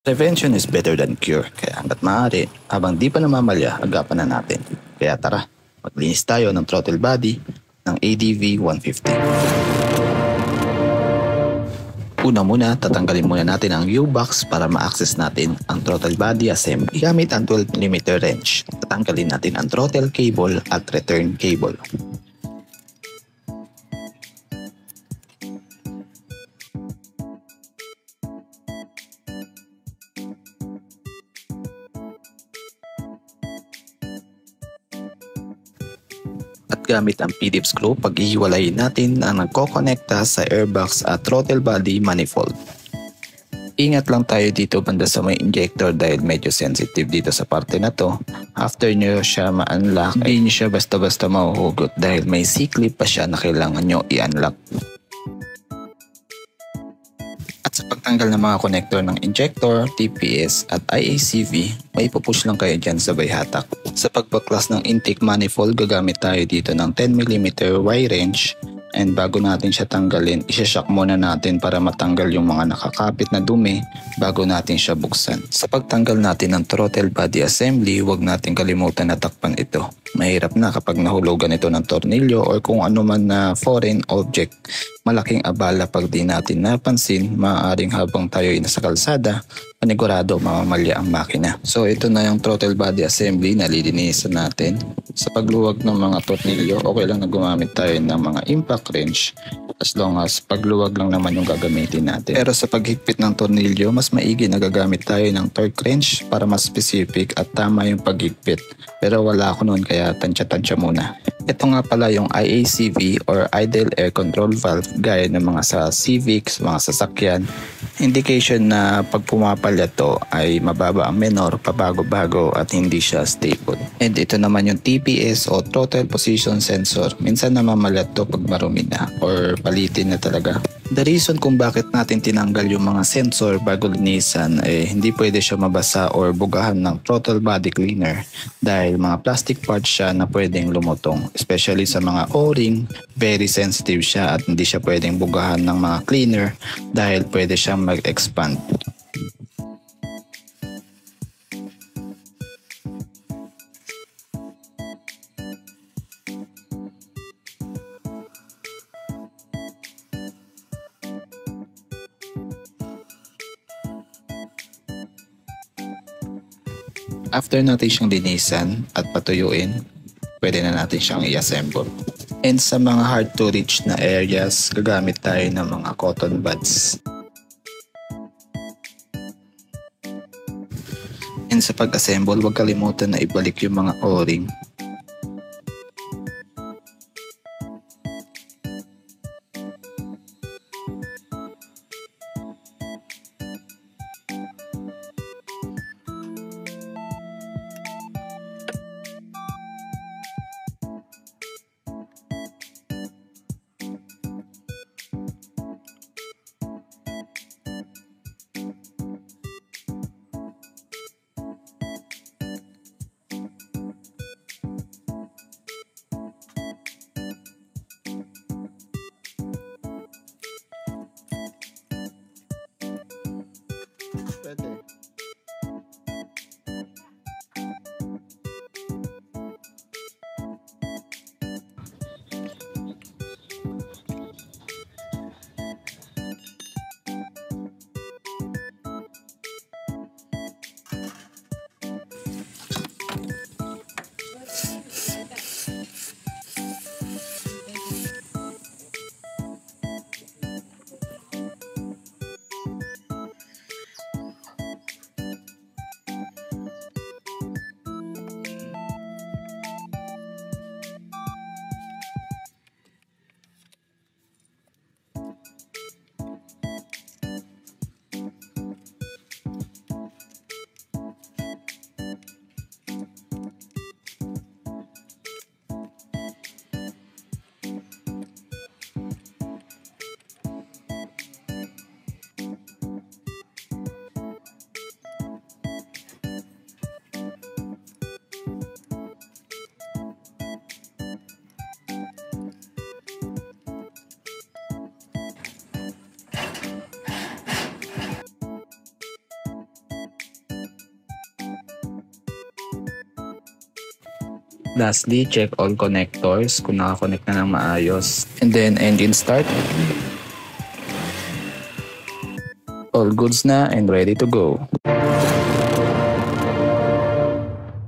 Prevention is better than cure, kaya hanggat maaari, habang di pa namamalya, agapan na natin. Kaya tara, maglinis tayo ng throttle body ng ADV 150. Una muna, tatanggalin muna natin ang U-box para ma-access natin ang throttle body assembly. Gamit ang 12mm wrench, tatanggalin natin ang throttle cable at return cable. At gamit ang Phillips screw, pag-ihiwalayin natin ang nagkokonekta sa airbox at throttle body manifold. Ingat lang tayo dito banda sa may injector dahil medyo sensitive dito sa parte na to. After nyo siya ma-unlock, hindi nyo siya basta-basta mahuhugot dahil may C-clip pa siya na kailangan nyo i-unlock. At sa pagtanggal ng mga connector ng injector, TPS at IACV, may ipupush lang kayo dyan sabay hatak. Sa pagbaklas ng intake manifold, gagamit tayo dito ng 10mm Y-wrench. And bago natin siya tanggalin, isashock muna natin para matanggal yung mga nakakapit na dumi bago natin siya buksan. Sa pagtanggal natin ng throttle body assembly, huwag natin kalimutan na takpan ito. Mahirap na kapag nahulugan ito ng tornilyo or kung ano man na foreign object. Malaking abala pag di natin napansin, maaaring habang tayo ay nasa kalsada, panigurado mamamalya ang makina. So ito na yung throttle body assembly na lilinisan natin. Sa pagluwag ng mga tornilyo, okay lang na gumamit tayo ng mga impact wrench as long as pagluwag lang naman yung gagamitin natin. Pero sa paghigpit ng tornilyo, mas maigi na gagamit tayo ng torque wrench para mas specific at tama yung paghigpit. Pero wala ako noon kaya tansya-tansya muna. Ito nga pala yung IACV or Idle Air Control Valve gaya ng mga sa Civics, mga sasakyan. Indication na pag pumapalya to ay mababa ang menor, pabago-bago at hindi siya stable. And ito naman yung TPS o Throttle Position Sensor. Minsan namamalat to pag marumi na or palitin na talaga. The reason kung bakit natin tinanggal yung mga sensor bago linisan hindi pwede siya mabasa or bugahan ng throttle body cleaner dahil mga plastic parts siya na pwedeng lumutong. Especially sa mga O-ring, very sensitive siya at hindi siya pwedeng bugahan ng mga cleaner dahil pwede siyang mag-expand. After natin siyang linisan at patuyuin, pwede na natin siyang i-assemble. And sa mga hard to reach na areas, gagamit tayo ng mga cotton buds. And sa pag-assemble, huwag kalimutan na ibalik yung mga O-ring. Lastly, check all connectors kung nakakonect na ng maayos. And then engine start. All goods na and ready to go.